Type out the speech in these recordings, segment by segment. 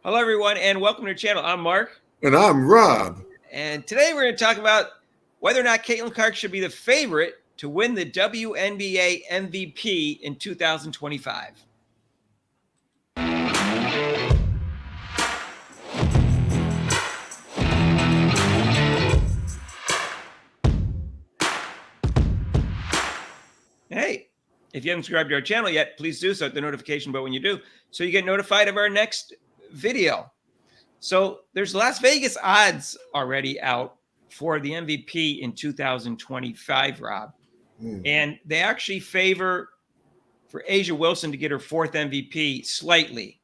Hello, everyone, and welcome to the channel. I'm Mark. And I'm Rob. And today we're going to talk about whether or not Caitlin Clark should be the favorite to win the WNBA MVP in 2025. Hey, if you haven't subscribed to our channel yet, please do so. Hit the notification bell when you do, so you get notified of our next video. So there's Las Vegas odds already out for the MVP in 2025, Rob. And they actually favor for A'ja Wilson to get her fourth MVP slightly.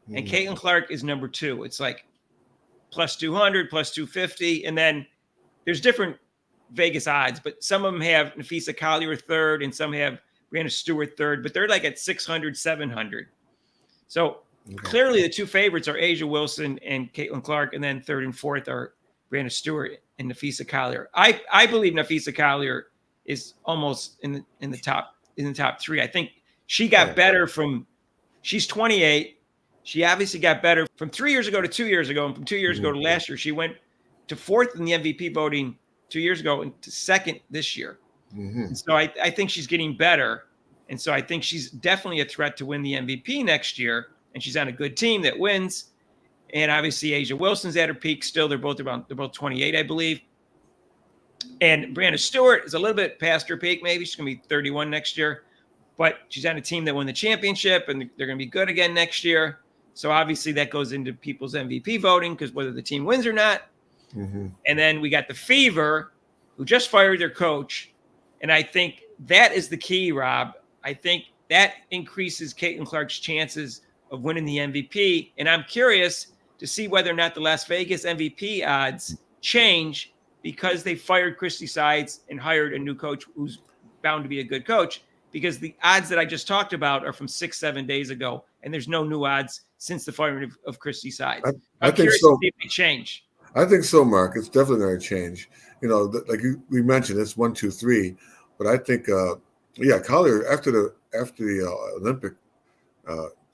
And Caitlin Clark is number 2. It's like plus 200, plus 250. And then there's different Vegas odds, but some of them have Napheesa Collier third and some have Brianna Stewart third, but they're like at 600, 700. So clearly the two favorites are A'ja Wilson and Caitlin Clark, and then third and fourth are Brianna Stewart and Napheesa Collier. I believe Napheesa Collier is almost in the top 3. I think she got better she's 28. She obviously got better from 3 years ago to 2 years ago, and from 2 years ago to last year. She went to fourth in the MVP voting 2 years ago and to second this year. And so I think she's getting better. And so I think she's definitely a threat to win the MVP next year. And she's on a good team that wins. And obviously A'ja Wilson's at her peak still. They're both 28, I believe. And Brianna Stewart is a little bit past her peak. Maybe she's going to be 31 next year. But she's on a team that won the championship, and they're going to be good again next year. So obviously that goes into people's MVP voting, because whether the team wins or not. And then we got the Fever, who just fired their coach. And I think that is the key, Rob. I think that increases Caitlin Clark's chances of winning the MVP. And I'm curious to see whether or not the Las Vegas MVP odds change because they fired Christy Sides and hired a new coach who's bound to be a good coach, because the odds that I just talked about are from 6-7 days ago, and there's no new odds since the firing of Christy Sides. I think so. To see if they change. I think so, Mark. It's definitely going to change. You know, like we mentioned, it's 1, 2, 3. But I think, Collier after the Olympic,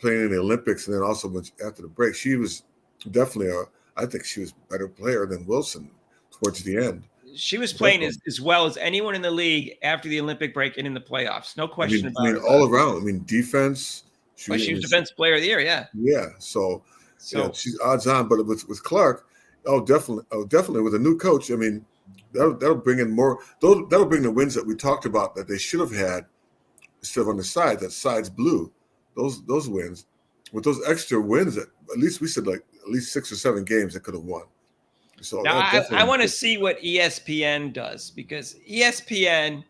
playing in the Olympics, and then also after the break, she was definitely I think she was a better player than Wilson towards the end. She was playing as well as anyone in the league after the Olympic break and in the playoffs. No question about it. All around. I mean, defense. She was defensive player of the year, yeah. Yeah. So she's odds on. But with Clark, definitely with a new coach. I mean, that'll bring in more. That'll bring the wins that we talked about that they should have had instead of on the side. That sides blew. Those wins with those extra wins that at least we said like at least 6 or 7 games that could have won. So now I want to see what ESPN does, because ESPN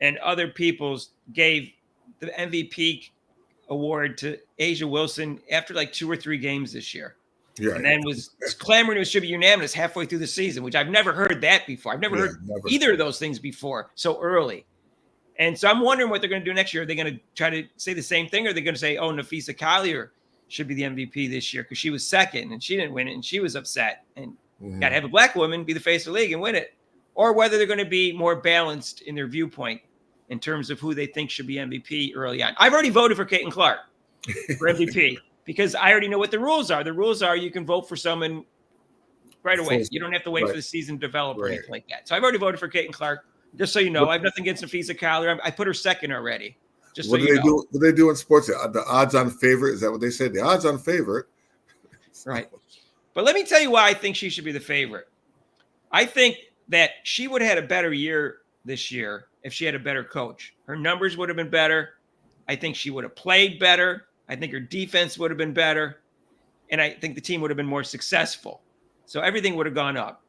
and other people's gave the MVP award to A'ja Wilson after like 2 or 3 games this year. Yeah, and then was clamoring it should be unanimous halfway through the season, which I've never heard that before. I've never heard either of those things before so early. And so I'm wondering what they're going to do next year. Are they going to try to say the same thing, or are they going to say, oh, Napheesa Collier should be the MVP this year because she was second and she didn't win it and she was upset, and got to have a black woman be the face of the league and win it? Or whether they're going to be more balanced in their viewpoint in terms of who they think should be MVP early on. I've already voted for Caitlin Clark for MVP. Because I already know what the rules are. The rules are you can vote for someone right away. You don't have to wait for the season to develop or anything like that. So I've already voted for Caitlin Clark. Just so you know, I have nothing against Napheesa Collier. I put her second already. Just what do they do in sports? The odds-on favorite, is that what they say? The odds-on favorite. Right. But let me tell you why I think she should be the favorite. I think that she would have had a better year this year if she had a better coach. Her numbers would have been better. I think she would have played better. I think her defense would have been better, and I think the team would have been more successful. So everything would have gone up.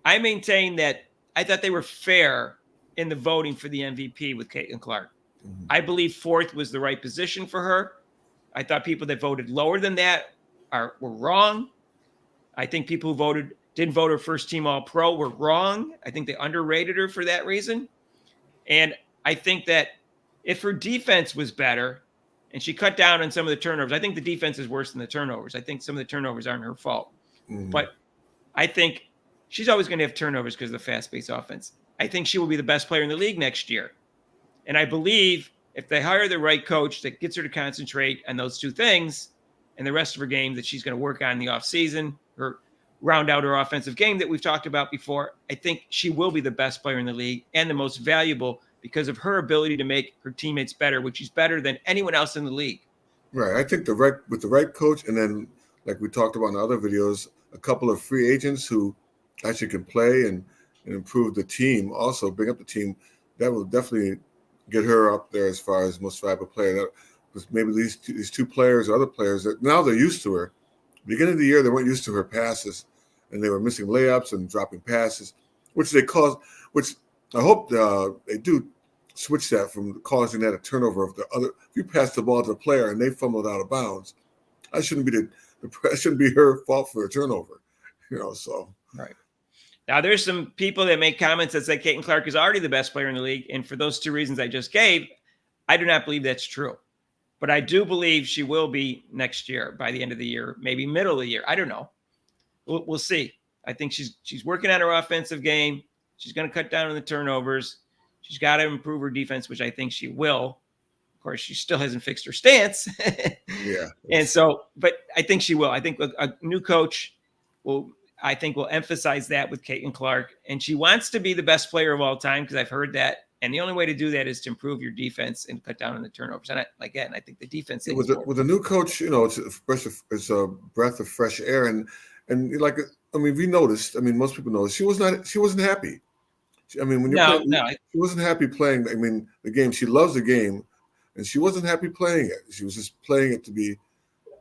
I maintain that I thought they were fair in the voting for the MVP with Caitlin Clark. I believe fourth was the right position for her. I thought people that voted lower than that were wrong. I think people who didn't vote her first team All-Pro were wrong. I think they underrated her for that reason. And I think that if her defense was better, and she cut down on some of the turnovers. I think the defense is worse than the turnovers. I think some of the turnovers aren't her fault. But I think she's always going to have turnovers because of the fast-paced offense. I think she will be the best player in the league next year. And I believe if they hire the right coach that gets her to concentrate on those two things, and the rest of her game that she's going to work on in the offseason, or round out her offensive game that we've talked about before, I think she will be the best player in the league and the most valuable because of her ability to make her teammates better, which is better than anyone else in the league. Right. I think with the right coach, and then like we talked about in other videos, a couple of free agents who actually can play and improve the team, also bring up the team, that will definitely get her up there as far as most valuable player. Because maybe these two players or other players that now they're used to her. Beginning of the year, they weren't used to her passes, and they were missing layups and dropping passes, which I hope they do switch that from causing that a turnover of the other. If you pass the ball to the player and they fumbled out of bounds, that shouldn't be her fault for a turnover, So right now, there's some people that make comments that say Caitlin Clark is already the best player in the league, and for those two reasons I just gave, I do not believe that's true. But I do believe she will be next year, by the end of the year, maybe middle of the year. I don't know. We'll see. I think she's working on her offensive game. She's going to cut down on the turnovers. She's got to improve her defense, which I think she will. Of course, she still hasn't fixed her stance. Yeah. And so, but I think she will. I think a new coach will emphasize that with Caitlin Clark. And she wants to be the best player of all time, because I've heard that. And the only way to do that is to improve your defense and cut down on the turnovers. And I think the defense with a new coach, it's a breath of fresh air. And we noticed. I mean, most people noticed she wasn't happy. I mean, she wasn't happy playing. I mean, the game. She loves the game, and she wasn't happy playing it. She was just playing it to be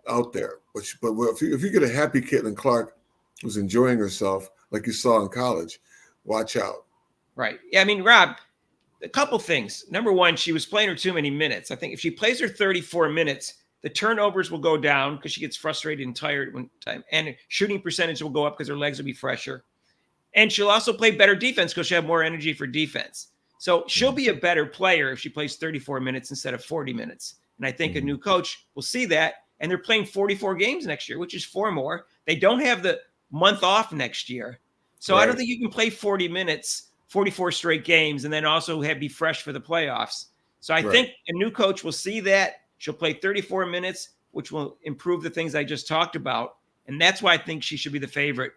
out there. But if you get a happy Caitlin Clark who's enjoying herself, like you saw in college, watch out. Right. Yeah. I mean, Rob, a couple things. Number one, she was playing her too many minutes. I think if she plays her 34 minutes, the turnovers will go down because she gets frustrated and tired one time, and shooting percentage will go up because her legs will be fresher. And she'll also play better defense because she'll have more energy for defense. So she'll be a better player if she plays 34 minutes instead of 40 minutes. And I think a new coach will see that. And they're playing 44 games next year, which is 4 more. They don't have the month off next year. So right. I don't think you can play 40 minutes, 44 straight games, and then also be fresh for the playoffs. So I think a new coach will see that. She'll play 34 minutes, which will improve the things I just talked about. And that's why I think she should be the favorite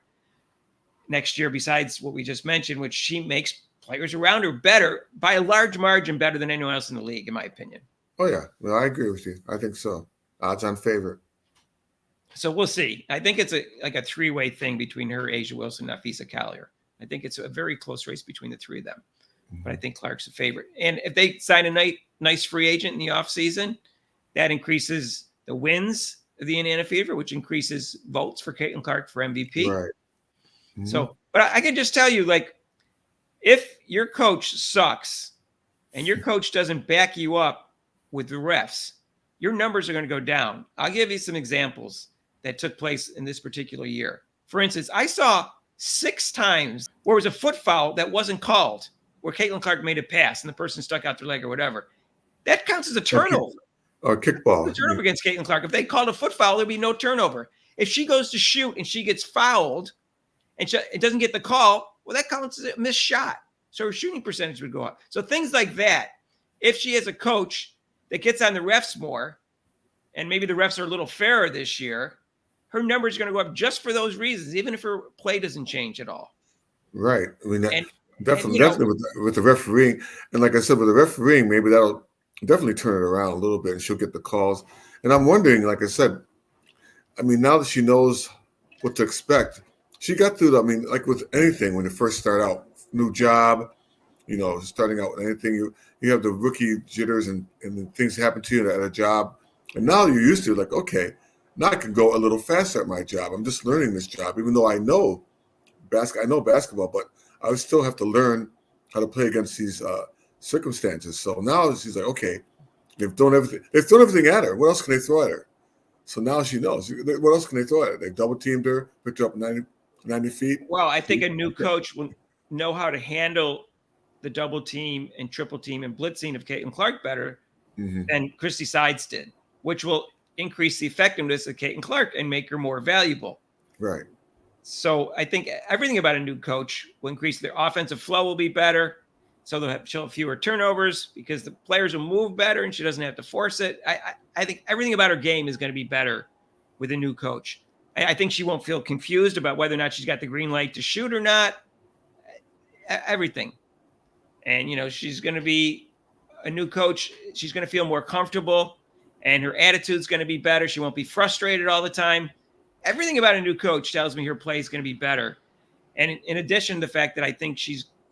next year, besides what we just mentioned, which she makes players around her better by a large margin, better than anyone else in the league, in my opinion. Oh, yeah. No, I agree with you. I think so. Odds on favorite. So we'll see. I think it's like a three-way thing between her, A'ja Wilson, and Napheesa Collier. I think it's a very close race between the three of them. But I think Clark's a favorite. And if they sign a nice free agent in the offseason, that increases the wins of the Indiana Fever, which increases votes for Caitlin Clark for MVP. Right. Mm-hmm. So, but I can just tell you, like, if your coach sucks and your coach doesn't back you up with the refs, your numbers are going to go down. I'll give you some examples that took place in this particular year. For instance, I saw 6 times where it was a foot foul that wasn't called, where Caitlin Clark made a pass and the person stuck out their leg or whatever. That counts as a turnover. Or kickball. A turnover against Caitlin Clark. If they called a foot foul, there'd be no turnover. If she goes to shoot and she gets fouled and it doesn't get the call, well, that counts as a missed shot. So her shooting percentage would go up. So things like that. If she has a coach that gets on the refs more, and maybe the refs are a little fairer this year, her numbers are going to go up just for those reasons, even if her play doesn't change at all. Right. I mean, definitely with the refereeing. And like I said, with the refereeing, maybe that'll definitely turn it around a little bit and she'll get the calls. And I'm wondering, like I said, I mean, now that she knows what to expect, she got through like with anything, when you first start out, new job, starting out with anything, you have the rookie jitters and things happen to you at a job. And now you're used to like, okay, now I can go a little faster at my job. I'm just learning this job, even though I know basketball, but I would still have to learn how to play against these circumstances. So now she's like, okay, they've thrown everything at her. What else can they throw at her? So now she knows. What else can they throw at her? They double teamed her, picked her up 90 feet. Well, I think a new coach will know how to handle the double team and triple team and blitzing of Caitlin Clark better than Christy Sides did, which will increase the effectiveness of Caitlin Clark and make her more valuable. Right. So I think everything about a new coach will increase. Their offensive flow will be better. So she'll have fewer turnovers because the players will move better and she doesn't have to force it. I think everything about her game is going to be better with a new coach. I think she won't feel confused about whether or not she's got the green light to shoot or not. Everything. And, she's going to be a new coach. She's going to feel more comfortable and her attitude's going to be better. She won't be frustrated all the time. Everything about a new coach tells me her play is going to be better. And in addition, the fact that I think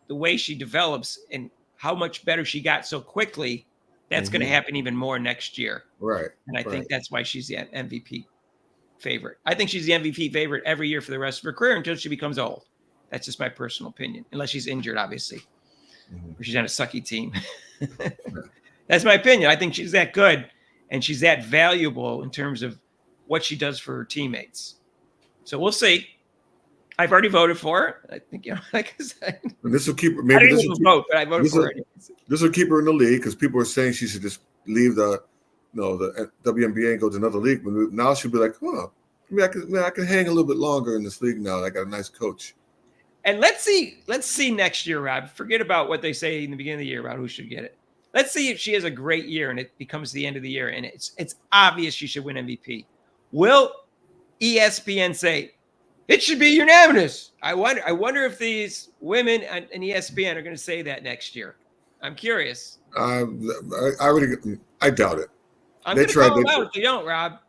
the way she develops and how much better she got so quickly, that's going to happen even more next year. Right. And I think that's why she's the MVP favorite. I think she's the MVP favorite every year for the rest of her career until she becomes old. That's just my personal opinion, unless she's injured, obviously, or she's on a sucky team. That's my opinion. I think she's that good and she's that valuable in terms of what she does for her teammates. So we'll see. I've already voted for her. I think, like I said, and this will keep her. Maybe I didn't even vote, but I voted for her. This will keep her in the league because people are saying she should just leave the WNBA and go to another league. But now she'll be like, oh, I can hang a little bit longer in this league now. I got a nice coach. And let's see next year, Rob. Forget about what they say in the beginning of the year about who should get it. Let's see if she has a great year and it becomes the end of the year and it's obvious she should win MVP. Will ESPN say it should be unanimous? I wonder if these women in ESPN are going to say that next year. I'm curious. I doubt it. I'm going to call them out if they don't, Rob.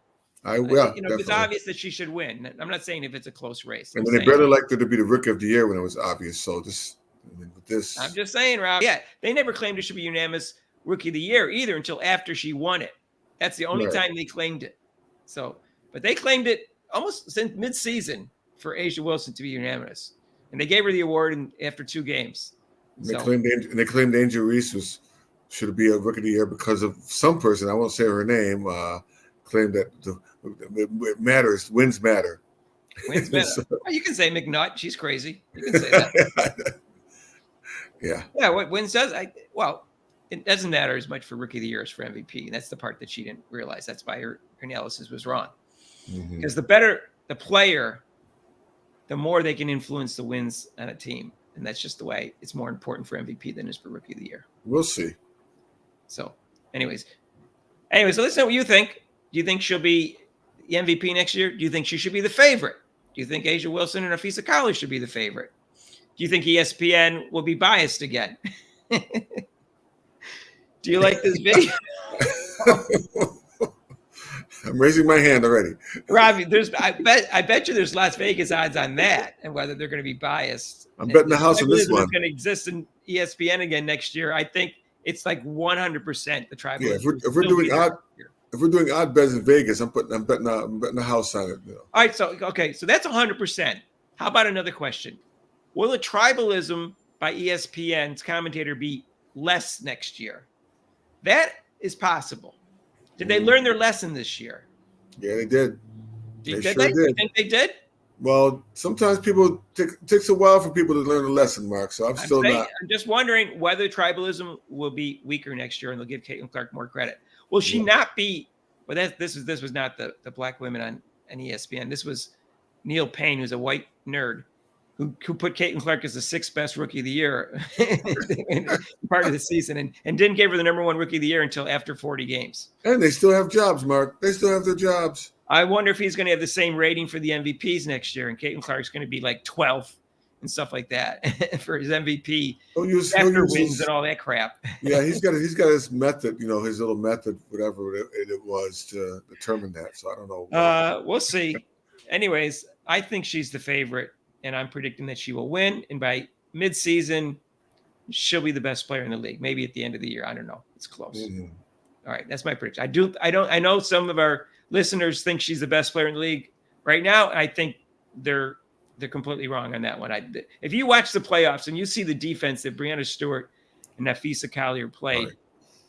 It's obvious that she should win. I'm not saying if it's a close race. And they better like her to be the rookie of the year when it was obvious. So I'm just saying, Rob. Yeah, they never claimed it should be unanimous rookie of the year either until after she won it. That's the only time they claimed it. So, but they claimed it almost since mid-season for A'ja Wilson to be unanimous, and they gave her the award after 2 games. They claimed Angel Reese should be a rookie of the year because of some person. I won't say her name. Claimed that it matters. Wins matter. Wins matter. So, you can say McNutt. She's crazy. You can say that. Yeah. Yeah. What wins does? It doesn't matter as much for rookie of the year as for MVP. And that's the part that she didn't realize. That's why her analysis was wrong. Because the better the player, the more they can influence the wins on a team. And that's just the way it's more important for MVP than it is for rookie of the year. We'll see. So anyways, so let's know what you think. Do you think she'll be the MVP next year? Do you think she should be the favorite? Do you think A'ja Wilson and Afisa College should be the favorite? Do you think ESPN will be biased again? Do you like this video? I'm raising my hand already. Robbie, I bet you there's Las Vegas odds on that and whether they're going to be biased. I'm betting the house on this one. It's going to exist in ESPN again next year. I think it's like 100% the tribal. Yeah, if we're doing odd bets in Vegas, I'm betting the house on it. All right, so that's 100%. How about another question? Will the tribalism by ESPN's commentator be less next year? That is possible. Did they learn their lesson this year? Yeah, they did. You think they did? Well, sometimes it takes a while for people to learn a lesson, Mark. So I'm just wondering whether tribalism will be weaker next year and they'll give Caitlin Clark more credit. Will she not be? Well, this was not the black women on ESPN. This was Neil Payne, who's a white nerd, who put Caitlin Clark as the 6th best rookie of the year in part of the season and didn't give her the number 1 rookie of the year until after 40 games. And they still have jobs, Mark. They still have their jobs. I wonder if he's going to have the same rating for the MVPs next year, and Caitlin Clark's going to be like 12th and stuff like that for his MVP after wins and all that crap. Yeah, he's got his method, his little method, whatever it was to determine that. So I don't know. We'll see. Anyways, I think she's the favorite, and I'm predicting that she will win. And by mid-season, she'll be the best player in the league. Maybe at the end of the year, I don't know. It's close. Mm-hmm. All right, that's my prediction. I know some of our listeners think she's the best player in the league right now. I think they're completely wrong on that one. If you watch the playoffs and you see the defense that Breanna Stewart and Nafisa Collier played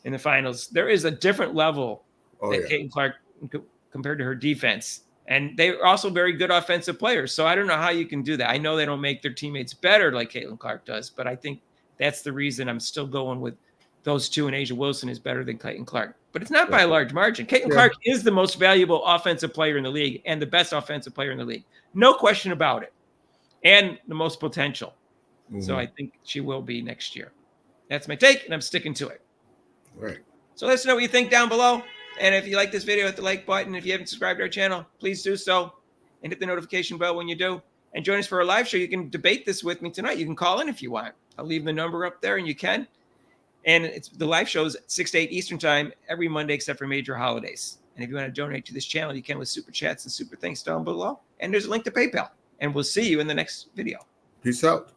in the finals, there is a different level Caitlin Clark compared to her defense. And they're also very good offensive players. So I don't know how you can do that. I know they don't make their teammates better like Caitlin Clark does, but I think that's the reason I'm still going with those two, and A'ja Wilson is better than Caitlin Clark. But it's not by a large margin. Caitlin Clark is the most valuable offensive player in the league and the best offensive player in the league. No question about it. And the most potential. Mm-hmm. So I think she will be next year. That's my take, and I'm sticking to it. Right. So let us know what you think down below. And if you like this video, hit the like button. If you haven't subscribed to our channel, please do so. And hit the notification bell when you do. And join us for a live show. You can debate this with me tonight. You can call in if you want. I'll leave the number up there and you can. And it's the live shows 6 to 8 Eastern time every Monday except for major holidays. And if you want to donate to this channel, you can with super chats and super thanks down below. And there's a link to PayPal. And we'll see you in the next video. Peace out.